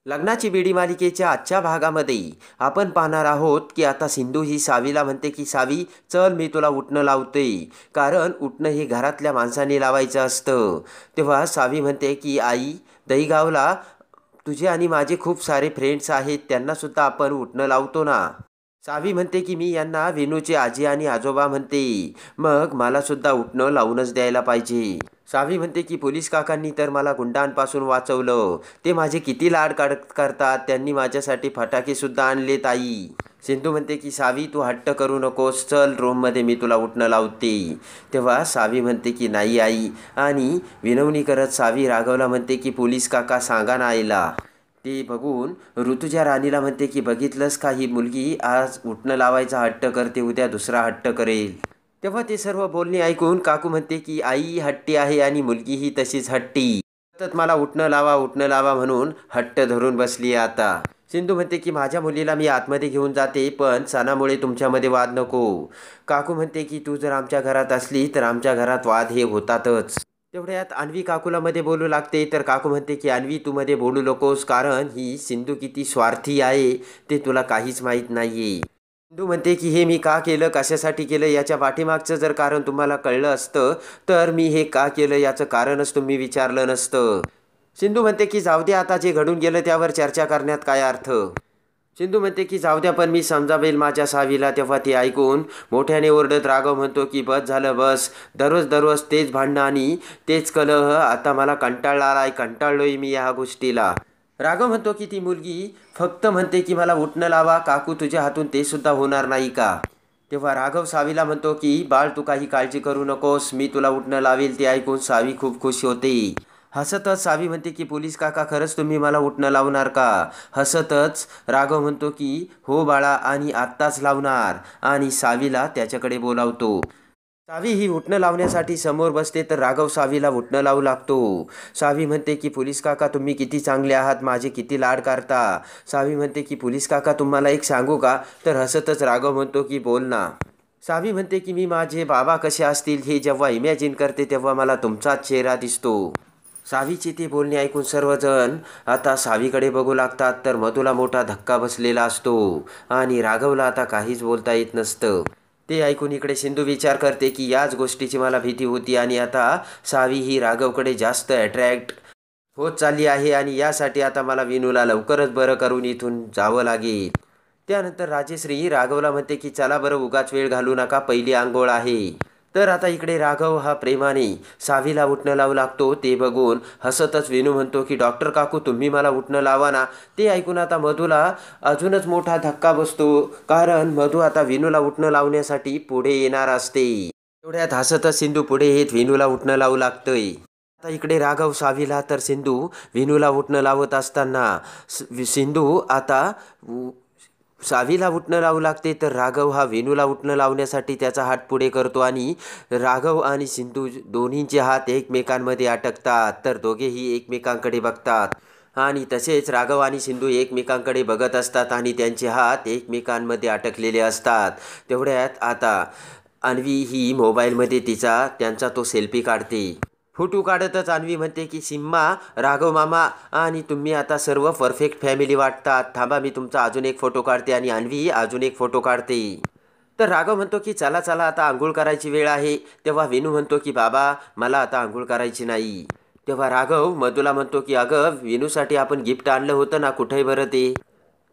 लग्नाची बेडी मालिकेच्या आजच्या भागामध्ये आपण पाहणार आहोत की आता सिंधू ही सावीला म्हणते की सावी चल मी तुला उठणं लावते, कारण उठणं हे घरातल्या माणसाने लावायचं असतं. तेव्हा सावी म्हणते की आई दहीगावला तुझे आणि माझे खूप सारे फ्रेंड्स आहेत, त्यांनासुद्धा आपण उठणं लावतो ना. सावी म्हणते की मी यांना विनूचे आजी आणि आजोबा म्हणते, मग मला सुद्धा उठणं लावूनच द्यायला पाहिजे. सावी म्हणते की पोलीस काकांनी तर मला गुंडांपासून वाचवलं, ते माझे किती लाड करतात, त्यांनी माझ्यासाठी फटाके सुद्धा आणलेत आई. सिंधू म्हणते की सावी तू हट्ट करू नकोस, चल रूममध्ये मी तुला उठणं लावते. तेव्हा सावी म्हणते की नाही आई, आणि विनवणी करत सावी राघवला म्हणते की पोलीस काका सांगा ना आईला. ते बघून ऋतुजा राणीला म्हणते की बघितलंस का, ही मुलगी आज उठणं लावायचा हट्ट करते, उद्या दुसरा हट्ट करेल. तेव्हा ते सर्व बोलणे ऐकून काकू म्हणते की आई हट्टी आहे आणि मुलगीही तशीच हट्टी, सतत मला उठणं लावा म्हणून हट्ट धरून बसली आता. सिंधू म्हणते की माझ्या मुलीला मी आतमध्ये घेऊन जाते, पण सणामुळे तुमच्यामध्ये वाद नको. काकू म्हणते की तू जर आमच्या घरात असली तर आमच्या घरात वाद हे होतातच. तेवढ्यात अन्वी काकूला मध्ये बोलू लागते, तर काकू म्हणते की अन्वी तू मध्ये बोलू नकोस, कारण ही सिंधू किती स्वार्थी आहे ते तुला काहीच माहीत नाहीये. सिंधू म्हणते की हे मी का केलं, कशासाठी केलं, याच्या पाठीमागचं जर कारण तुम्हाला कळलं असतं तर मी हे का केलं याचं कारणच तुम्ही विचारलं नसतं. सिंधू म्हणते की जाऊ द्या, आता जे घडून गेलं त्यावर चर्चा करण्यात काय अर्थ. सिंधू म्हणते की जाऊ द्या, पण मी समजावेल माझ्या सावीला. तेव्हा ते ऐकून मोठ्याने ओरडत राघव म्हणतो की बस झालं बस, दररोज दररोज तेच भांडणं आणि तेच कलह, आता मला कंटाळलोय मी या गोष्टीला. राघव म्हणतो की ती मुलगी फक्त म्हणते की मला उठणं लावा, काकू तुझ्या हातून ते सुद्धा होणार नाही का. तेव्हा राघव सावीला म्हणतो की बाळ तू काही काळजी करू नकोस, मी तुला उठणं लावेल. ते ऐकून सावी खूप खुश होते. हसतच सावी म्हणते की पोलीस काका खरंच तुम्ही मला उठणं लावणार का. हसतच राघव म्हणतो की हो बाळा, आणि आत्ताच लावणार, आणि सावीला त्याच्याकडे बोलावतो. सावी ही उठणं लावण्यासाठी समोर बसते, तर राघव सावीला उठणं लावू लागतो. सावी म्हणते की पोलीस काका तुम्ही किती चांगले आहात, माझे किती लाड करता. सावी म्हणते की पोलीस काका तुम्हाला एक सांगू का, तर हसतच राघव म्हणतो की बोल ना. सावी म्हणते की मी माझे बाबा कसे असतील हे जेव्हा इमॅजिन करते तेव्हा मला तुमचाच चेहरा दिसतो. सावीचे ते बोलणे ऐकून सर्वजण आता सावीकडे बघू लागतात, तर मधूला मोठा धक्का बसलेला असतो आणि राघवला आता काहीच बोलता येत नसतं. ते ऐकून इकडे सिंधू विचार करते की याच गोष्टीची मला भीती होती, आणि आता सावी ही राघवकडे जास्त अट्रॅक्ट होत चालली आहे, आणि यासाठी आता मला विनूला लवकरच बरं करून इथून जावं लागेल. त्यानंतर राजेश्री राघवला म्हणते की चला बरं, उगाच वेळ घालू नका, पहिली आंघोळ आहे. तर आता इकडे राघव हा प्रेमाने सावीला उठणं लावू लागतो. ते बघून हसतच विनू म्हणतो की डॉक्टर काकू तुम्ही मला उठणं लावा ना. ते ऐकून आता मधूला अजूनच मोठा धक्का बसतो, कारण मधू आता विनूला उठणं लावण्यासाठी पुढे येणार असते. तेवढ्यात हसतच सिंधू पुढे येत विनूला उठणं लावू लागतंय. आता इकडे राघव सावीला तर सिंधू विनूला उठणं लावत असताना सिंधू आता सावीला उठणं लावू लागते, तर राघव हा वेणूला उठणं लावण्यासाठी त्याचा हात पुढे करतो, आणि राघव आणि सिंधू दोन्हींचे हात एकमेकांमध्ये अटकतात. तर दोघेही एकमेकांकडे बघतात, आणि तसेच राघव आणि सिंधू एकमेकांकडे बघत असतात आणि त्यांचे हात एकमेकांमध्ये अटकलेले असतात. तेवढ्यात आता अन्वी ही मोबाईलमध्ये त्यांचा तो सेल्फी काढते. फोटो काढतच अन्वी म्हणते की सिम्मा, राघव मामा आणि तुम्ही आता सर्व परफेक्ट फॅमिली वाटतात, थांबा मी तुमचा अजून एक फोटो काढते. आणि अन्वी अजून एक फोटो काढते. तर राघव म्हणतो की चला चला आता आंघोळ करायची वेळ आहे. तेव्हा विनू म्हणतो की बाबा मला आता आंघोळ करायची नाही. तेव्हा राघव मधूला म्हणतो की अगं विनूसाठी आपण गिफ्ट आणलं होतं ना, कुठे बरं ते.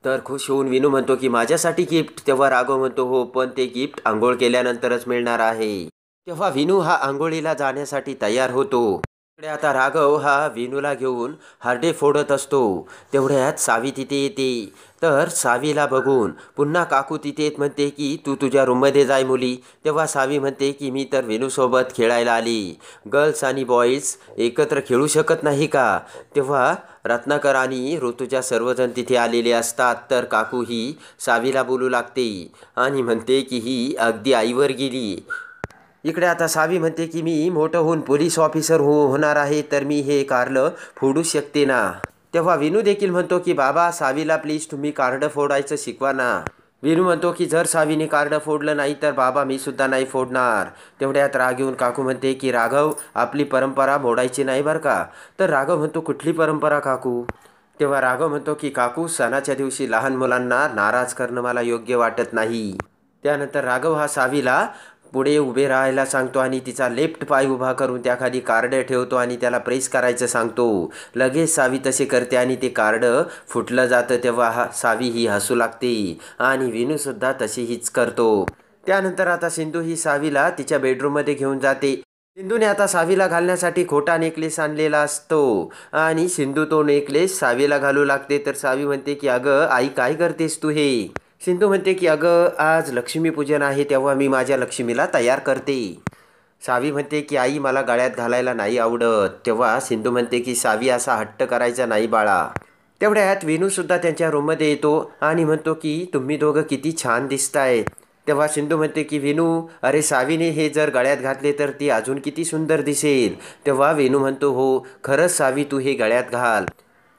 तर खुश होऊन विनू म्हणतो की माझ्यासाठी गिफ्ट. तेव्हा राघव म्हणतो हो, पण ते गिफ्ट आंघोळ केल्यानंतरच मिळणार आहे. तेव्हा विनू हा आंघोळीला जाण्यासाठी तयार होतो. इकडे आता राघव हा विनूला घेऊन हार्डे फोडत असतो. तेवढ्यात सावी तिथे येते. तर सावीला बघून पुन्हा काकू तिथे येत म्हणते की तू तुझ्या रूममध्ये जाय मुली. तेव्हा सावी म्हणते की मी तर विनूसोबत खेळायला आली, गर्ल्स आणि बॉईज एकत्र खेळू शकत नाही का. तेव्हा रत्नाकर आणि ऋतुजा सर्वजण तिथे आलेले असतात. तर काकू ही सावीला बोलू लागते आणि म्हणते की ही अगदी आईवर गेली. इकडे आता सावी म्हणते की मी मोठं होऊन पोलीस ऑफिसर होणार आहे, तर मी हे कारलं फोडू शकते ना. तेव्हा विनू देखील म्हणतो की बाबा सावीला प्लीज तुम्ही कार्ड फोडायचं शिकवा ना. विनू म्हणतो की जर सावीने कार्ड फोडलं नाही तर बाबा मी सुद्धा नाही फोडणार. तेवढ्यात राग येऊन काकू म्हणते की राघव आपली परंपरा मोडायची नाही बरं का. तर राघव म्हणतो कुठली परंपरा काकू. तेव्हा राघव म्हणतो की काकू, सणाच्या दिवशी लहान मुलांना नाराज करणं मला योग्य वाटत नाही. त्यानंतर राघव हा सावीला पुढे उभे राहायला सांगतो आणि तिचा लेफ्ट पाय उभा करून त्याखाली कार्ड ठेवतो आणि त्याला प्रेस करायचं सांगतो. लगेच सावी तसे करते आणि ते कार्ड फुटलं जातं. तेव्हा सावी ही हसू लागते आणि विनूसुद्धा तशीच करतो. त्यानंतर आता सिंधू ही सावीला तिच्या बेडरूममध्ये घेऊन जाते. सिंधूने आता सावीला घालण्यासाठी खोटा नेकलेस आणलेला असतो आणि सिंधू तो नेकलेस सावीला घालू लागते. तर सावी म्हणते की अगं आई, काय करतेस तू हे? सिंधू म्हणते की अगं, आज लक्ष्मीपूजन आहे, तेव्हा मी माझ्या लक्ष्मीला तयार करते. सावी म्हणते की आई, मला गळ्यात घालायला नाही आवडत. तेव्हा सिंधू म्हणते की सावी, असा हट्ट करायचा नाही बाळा. तेवढ्यात विनूसुद्धा त्यांच्या रूममध्ये येतो आणि म्हणतो की तुम्ही दोघं किती छान दिसताय. तेव्हा सिंधू म्हणते की विनू, अरे सावीने हे जर गळ्यात घातले तर ती अजून किती सुंदर दिसेल. तेव्हा विनू म्हणतो हो, खरंच सावी, तू हे गळ्यात घाल.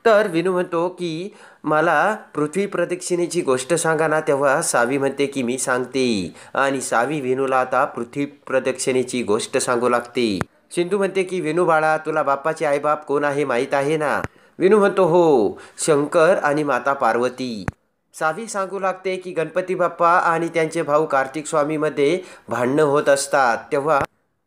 तर विनू म्हणतो की मला पृथ्वी प्रदक्षिणेची गोष्ट सांगा ना. तेव्हा सावी म्हणते की मी सांगते आणि सावी विनूला आता पृथ्वी प्रदक्षिणेची गोष्ट सांगू लागते. सिंधू म्हणते की विनू बाळा, तुला बाप्पाचे आईबाप कोण आहे माहीत आहे ना? विनू म्हणतो हो, शंकर आणि माता पार्वती. सावी सांगू लागते की गणपती बाप्पा आणि त्यांचे भाऊ कार्तिक स्वामीमध्ये भांडणं होत असतात. तेव्हा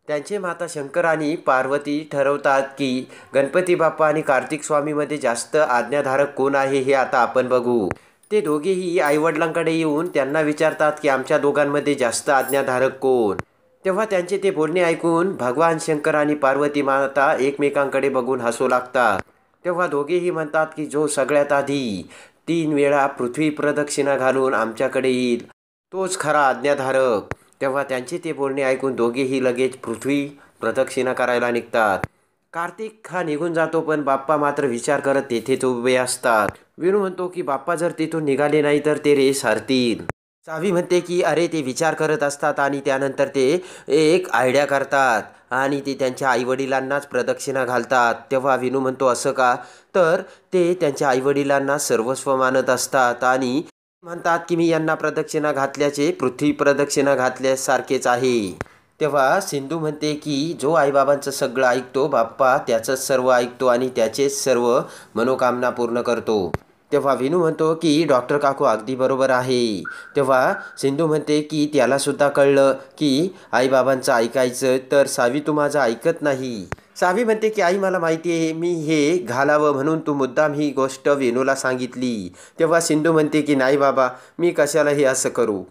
त्यांचे माता शंकर आणि पार्वती ठरवतात की गणपती बाप्पा आणि कार्तिक स्वामीमध्ये जास्त आज्ञाधारक कोण आहे हे आता आपण बघू. ते दोघेही आईवडिलांकडे येऊन त्यांना विचारतात की आमच्या दोघांमध्ये जास्त आज्ञाधारक कोण. तेव्हा त्यांचे ते बोलणे ऐकून भगवान शंकर आणि पार्वती माता एकमेकांकडे बघून हसू लागतात. तेव्हा दोघेही म्हणतात की जो सगळ्यात आधी 3 वेळा पृथ्वी प्रदक्षिणा घालून आमच्याकडे येईल तोच खरा आज्ञाधारक. तेव्हा त्यांचे ते बोलणे ऐकून दोघेही लगेच पृथ्वी प्रदक्षिणा करायला निघतात. कार्तिक हा निघून जातो, पण बाप्पा मात्र विचार करत तेथेच उभे असतात. विनू म्हणतो की बाप्पा जर तिथून निघाले नाही तर ते रेस हरतील. सावी म्हणते की अरे, ते विचार करत असतात आणि त्यानंतर ते एक आयडिया करतात आणि ते त्यांच्या आईवडिलांनाच प्रदक्षिणा घालतात. तेव्हा विनू म्हणतो असं का? तर ते त्यांच्या आईवडिलांना सर्वस्व मानत असतात आणि म्हणतात की मी यांना प्रदक्षिणा घातल्याचे पृथ्वी प्रदक्षिणा घातल्यासारखेच आहे. तेव्हा सिंधू म्हणते की जो आईबाबांचं सगळं ऐकतो बाप्पा, त्याचंच सर्व ऐकतो आणि त्याचेच सर्व मनोकामना पूर्ण करतो. तेव्हा विनू म्हणतो की डॉक्टर काकू अगदी बरोबर आहे. तेव्हा सिंधू म्हणते की त्यालासुद्धा कळलं की आईबाबांचं ऐकायचं, तर सावी तू माझं ऐकत नाही. सावी म्हणते की आई, मला माहिती आहे, मी हे घालावं म्हणून तू मुद्दाम ही गोष्ट विनूला सांगितली. तेव्हा सिंधू म्हणते की नाही बाबा, मी कशाला हे असं करू.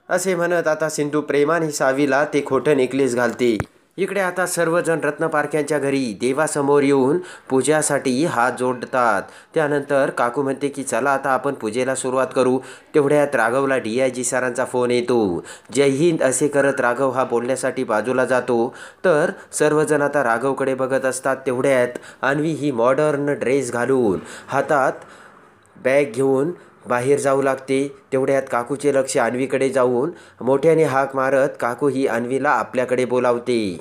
असे म्हणत आता सिंधू प्रेमाने सावीला ते खोटं नेकलेस घालते. इकडे आता सर्वजण रत्नपारख्यांच्या घरी देवासमोर येऊन पूजासाठी हात जोडतात. त्यानंतर काकू म्हणते की चला आता आपण पूजेला सुरुवात करू. तेवढ्यात राघवला DIG सरांचा फोन येतो. जय हिंद असे करत राघव हा बोलण्यासाठी बाजूला जातो. तर सर्वजण आता राघवकडे बघत असतात. तेवढ्यात अन्वी ही मॉडर्न ड्रेस घालून हातात बॅग घेऊन बाहेर जाऊ लागते. तेवढ्यात काकूचे लक्ष अन्वीकडे जाऊन मोठ्याने हाक मारत काकू ही अन्वीला आपल्याकडे बोलावते.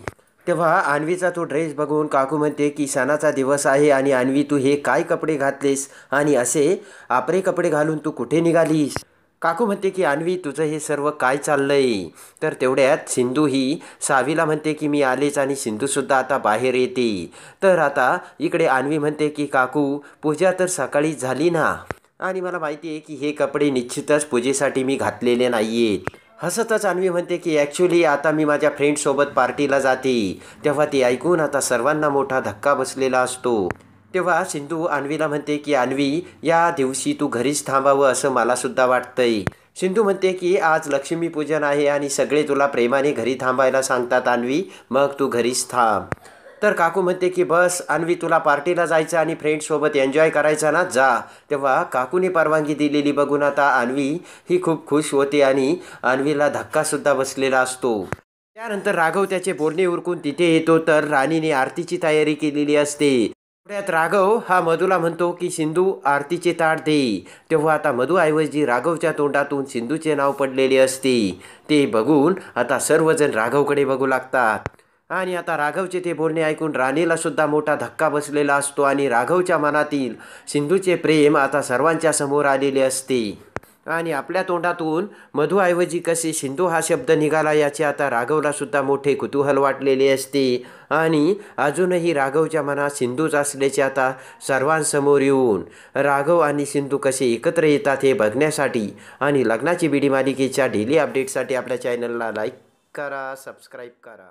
तेव्हा अन्वीचा तो ड्रेस बघून काकू म्हणते की सणाचा दिवस आहे आणि अन्वी, तू हे काय कपडे घातलेस आणि असे आपरे कपडे घालून तू कुठे निघालीस? काकू म्हणते की अन्वी, तुझं हे सर्व काय चाललंय? तर तेवढ्यात सिंधू ही सावीला म्हणते की मी आलेच आणि सिंधूसुद्धा आता बाहेर येते. तर आता इकडे अन्वी म्हणते की काकू, पूजा तर सकाळीच झाली ना आणि मला माहिती आहे की हे कपडे निश्चितच पूजेसाठी मी घातलेले नाही आहेत. हसतच अन्वी म्हणते की ॲक्च्युली आता मी माझ्या फ्रेंडसोबत पार्टीला जाते. तेव्हा ते ऐकून आता सर्वांना मोठा धक्का बसलेला असतो. तेव्हा सिंधू अन्वीला म्हणते की अन्वी, या दिवशी तू घरीच थांबावं असं मलासुद्धा वाटतंय. सिंधू म्हणते की आज लक्ष्मीपूजन आहे आणि सगळे तुला प्रेमाने घरी थांबायला सांगतात अन्वी, मग तू घरीच थांब. तर काकू म्हणते की बस अन्वी, तुला पार्टीला जायचं आणि फ्रेंड्ससोबत एन्जॉय करायचा ना, जा. तेव्हा काकूने परवानगी दिलेली बघून आता अन्वी ही खूप खुश होते आणि अन्वीला धक्कासुद्धा बसलेला असतो. त्यानंतर राघव त्याचे बोलणे उरकून तिथे येतो. तर राणीने आरतीची तयारी केलेली असते. तेवढ्यात राघव हा मधूला म्हणतो की सिंधू, आरतीचे ताट दे. तेव्हा आता मधूऐवजी राघवच्या तोंडातून सिंधूचे नाव पडलेले असते. ते बघून आता सर्वजण राघवकडे बघू लागतात आणि आता राघवचे ते बोलणे ऐकून राणीला सुद्धा मोठा धक्का बसलेला असतो आणि राघवच्या मनातील सिंधूचे प्रेम आता सर्वांच्या समोर आलेले असते. आणि आपल्या तोंडातून मधुऐवजी कसे सिंधू हा शब्द निघाला याचे आता राघवला सुद्धा मोठे कुतूहल वाटलेले असते आणि अजूनही राघवच्या मनात सिंधूच असल्याचे आता सर्वांसमोर येऊन राघव आणि सिंधू कसे एकत्र येतात हे बघण्यासाठी आणि लग्नाची बीडी मालिकेच्या डेली अपडेटसाठी आपल्या चॅनलला लाईक करा, सबस्क्राईब करा.